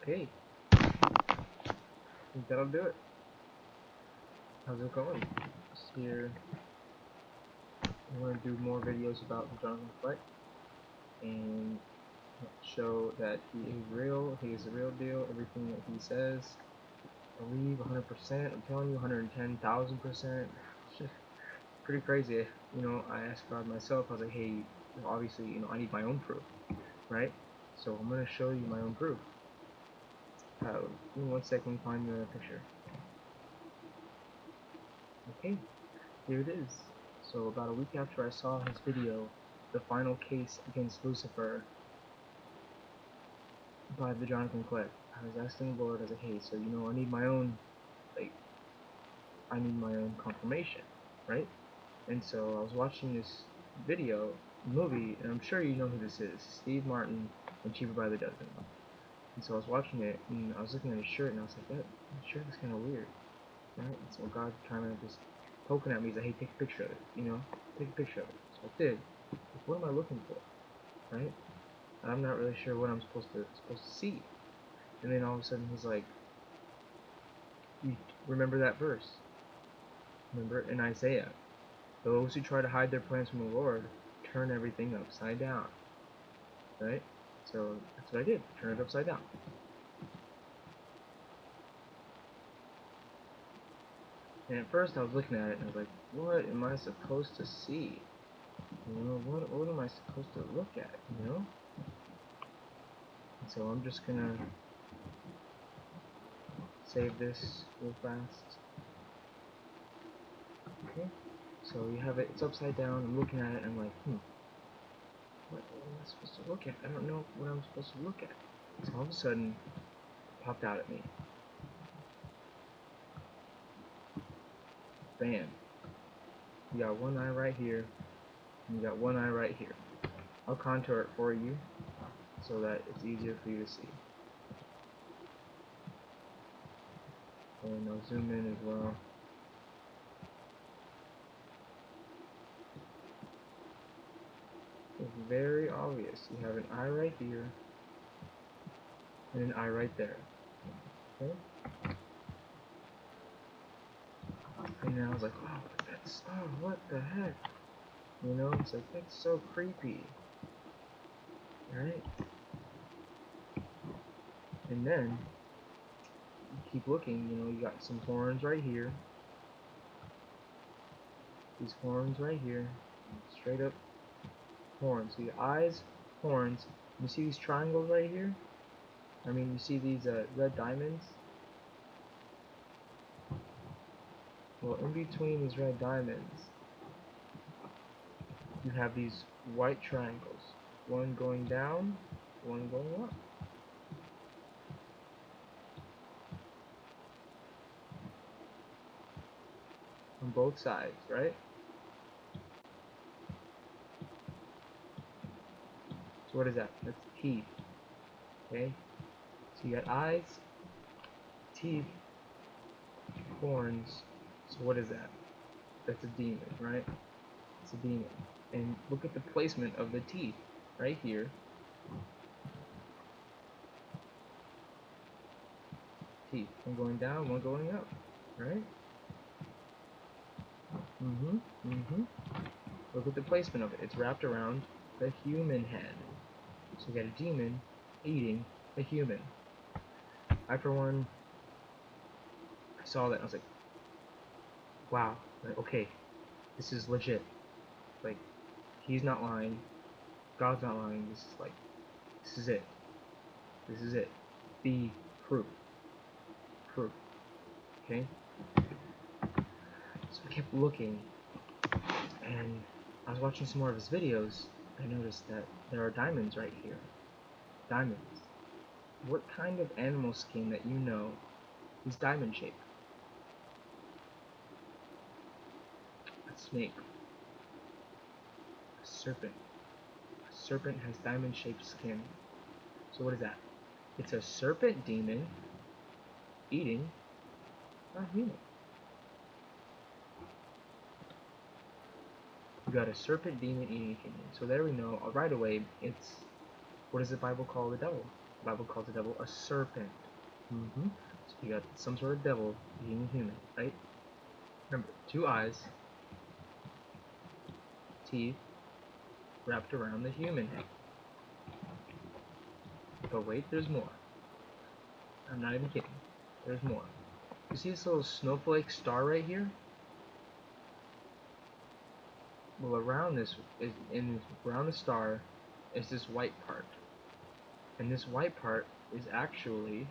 Okay, I think that'll do it. How's it going? Just here. I'm going to do more videos about the Jonathan Kleck and show that he is real, he is the real deal, everything that he says. Believe 100%, I'm telling you 110,000%. Pretty crazy. You know, I asked God myself, I was like, hey, obviously, you know, I need my own proof, right? So I'm going to show you my own proof. Give me 1 second, let me find the picture. Okay, here it is. So about a week after I saw his video, The Final Case Against Lucifer by TheJohnathon Kleck, I was asking the Lord, I was like, hey, so you know, I need my own, like, I need my own confirmation, right? And so I was watching this movie, and I'm sure you know who this is, Steve Martin and Cheaper by the Dozen. And so I was watching it, and I was looking at his shirt, and I was like, that shirt is kind of weird, right? And so God kind of just poking at me, he's like, hey, take a picture of it, you know? Take a picture of it. So I did. Like, what am I looking for, right? And I'm not really sure what I'm supposed to see. And then all of a sudden he's like, you remember that verse? Remember in Isaiah, those who try to hide their plans from the Lord turn everything upside down, right? So that's what I did, turn it upside down. And at first I was looking at it and I was like, what am I supposed to see? You know, what am I supposed to look at, you know? And so I'm just gonna save this real fast. Okay, so you have it, it's upside down, I'm looking at it and I'm like, what am I supposed to look at? I don't know what I'm supposed to look at. So all of a sudden, it popped out at me. Bam. You got one eye right here, and you got one eye right here. I'll contour it for you so that it's easier for you to see. And I'll zoom in as well. It's very obvious. You have an eye right here, and an eye right there. Okay? And then I was like, oh, what the heck? You know, it's like, that's so creepy. Right? And then, you keep looking, you know, you got some horns right here. These horns right here. Straight up horns. So your eyes, horns. You see these triangles right here? I mean, you see these red diamonds? Well, in between these red diamonds, you have these white triangles. One going down, one going up. On both sides, right? So what is that? That's teeth. Okay? So you got eyes, teeth, horns. So what is that? That's a demon, right? It's a demon. And look at the placement of the teeth right here. Teeth. One going down, one going up, right? Look at the placement of it. It's wrapped around the human head. So you got a demon eating a human. I, for one, I saw that and I was like, wow, like, okay, this is legit. Like, he's not lying. God's not lying. This is like, this is it. This is it. The proof. Proof. Okay? So I kept looking, and I was watching some more of his videos. I noticed that there are diamonds right here. Diamonds. What kind of animal skin that you know is diamond shaped? A snake. A serpent. A serpent has diamond shaped skin. So what is that? It's a serpent demon eating a human. You got a serpent demon eating a human. So there we know right away. It's, what does the Bible call the devil? The Bible calls the devil a serpent. So you got some sort of devil being human, right? Remember, 2 eyes, teeth, wrapped around the human head. But wait, there's more. I'm not even kidding. There's more. You see this little snowflake star right here? Well, around this around the star is this white part, and this white part is actually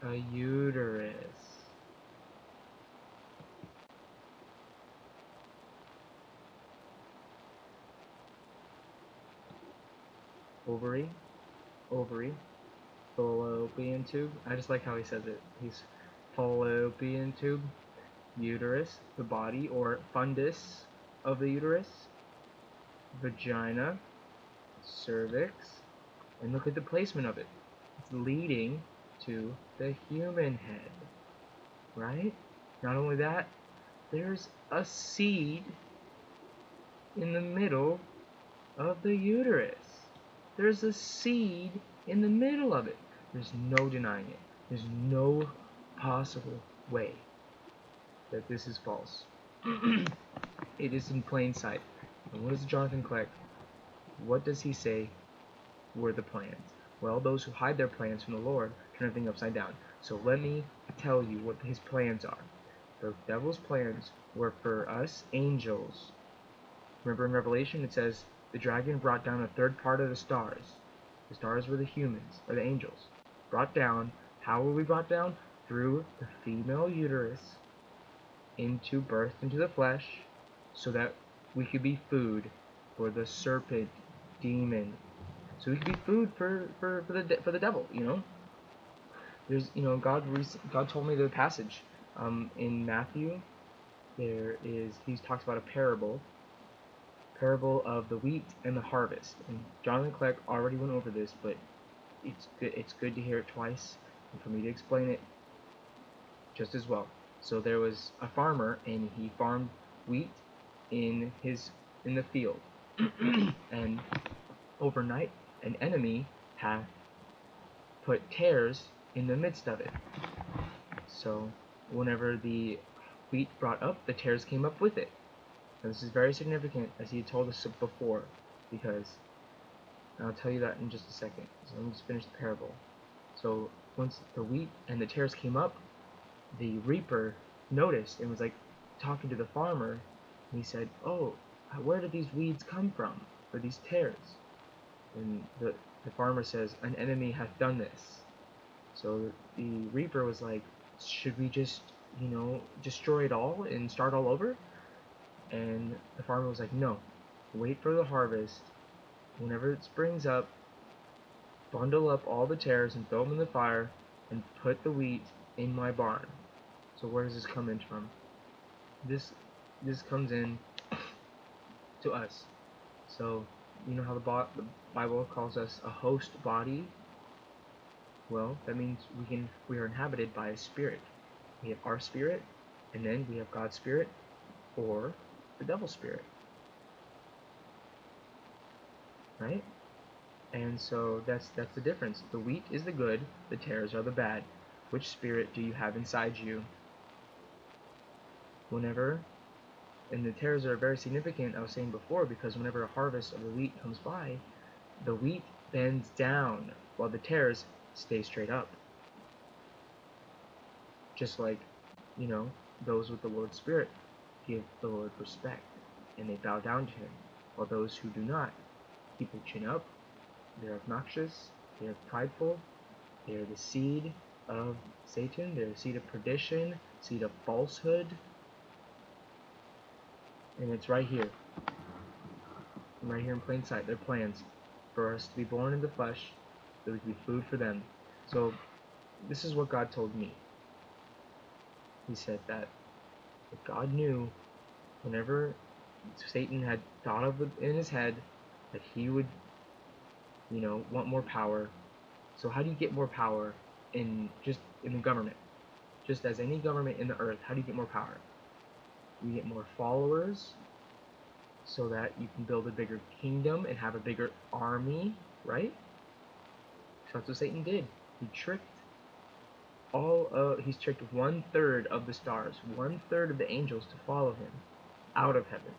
a uterus. Ovary, fallopian tube. I just like how he says it. He's fallopian tube, uterus, the body or fundus of the uterus, vagina, cervix, and look at the placement of it. It's leading to the human head, right? Not only that, there's a seed in the middle of the uterus. There's a seed in the middle of it. There's no denying it. There's no possible way that this is false. It is in plain sight. And what is Jonathan Kleck? What does he say were the plans? Well, those who hide their plans from the Lord turn everything upside down. So let me tell you what his plans are. The devil's plans were for us angels. Remember in Revelation it says the dragon brought down a third part of the stars. The stars were the humans, or the angels. Brought down. How were we brought down? Through the female uterus birth into the flesh, so that we could be food for the serpent demon. So we could be food for the devil, you know. There's, you know, God told me the passage in Matthew. He talks about a parable of the wheat and the harvest. And Jonathan Kleck already went over this, but it's good to hear it twice and for me to explain it just as well. So there was a farmer, and he farmed wheat in the field, and overnight an enemy hath put tares in the midst of it. So whenever the wheat brought up, the tares came up with it. Now this is very significant, as he told us before, because I'll tell you that in just a second. So let me just finish the parable. So once the wheat and the tares came up, the reaper noticed and was like talking to the farmer, and he said, "Oh, where did these weeds come from, or these tares?" And the farmer says, "An enemy hath done this." So the reaper was like, "Should we just, you know, destroy it all and start all over?" And the farmer was like, "No, wait for the harvest. Whenever it springs up, bundle up all the tares and throw them in the fire, and put the wheat in my barn." So where does this come in from? This comes in to us. So you know how the Bible calls us a host body? Well, that means we are inhabited by a spirit. We have our spirit, and then we have God's spirit, or the devil's spirit, right? And so that's the difference. The wheat is the good, the tares are the bad. Which spirit do you have inside you? And the tares are very significant, I was saying before, because whenever a harvest of the wheat comes by, the wheat bends down while the tares stay straight up. Just like, you know, those with the Lord's Spirit give the Lord respect, and they bow down to him, while those who do not keep their chin up, they're obnoxious, they're prideful, they're the seed of Satan, they're the seed of perdition, seed of falsehood. And it's right here in plain sight, their plans for us to be born in the flesh, that we could be food for them. So this is what God told me. He said that if God knew whenever Satan had thought of it in his head that he would, you know, want more power. So how do you get more power in the government? Just as any government in the earth, how do you get more power? You get more followers, so that you can build a bigger kingdom and have a bigger army, right? So that's what Satan did. He tricked he's tricked 1/3 of the stars, 1/3 of the angels to follow him out of heaven.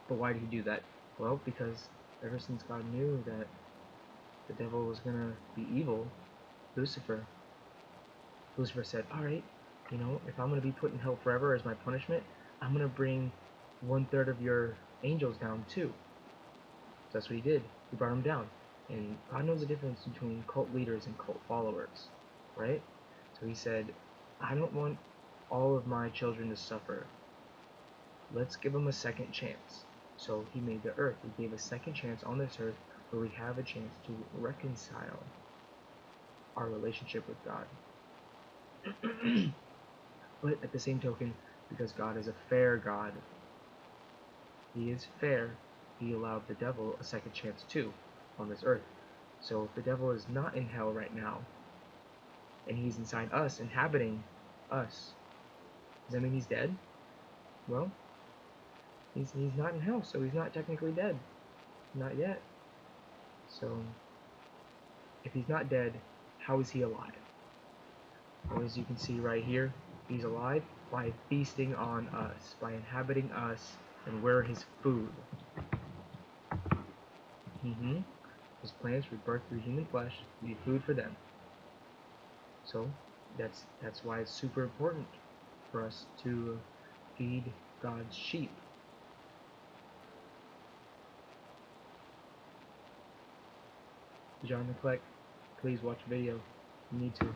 But why did he do that? Well, because ever since God knew that the devil was gonna be evil, Lucifer said, alright, if I'm gonna be put in hell forever as my punishment, I'm gonna bring 1/3 of your angels down too. So that's what he did. He brought them down. And God knows the difference between cult leaders and cult followers, right? So he said, I don't want all of my children to suffer. Let's give them a second chance. So he made the earth. He gave a second chance on this earth where we have a chance to reconcile our relationship with God. But at the same token, because God is a fair God, he is fair, he allowed the devil a second chance too on this earth. So if the devil is not in hell right now, and he's inside us, inhabiting us, does that mean he's dead? Well, he's not in hell, so he's not technically dead. Not yet. So, if he's not dead, how is he alive? Well, as you can see right here, he's alive by feasting on us, by inhabiting us, and we're his food. His plans were birthed through human flesh to be food for them. So, that's why it's super important for us to feed God's sheep. TheJohnathanKleck, please watch the video. You need to.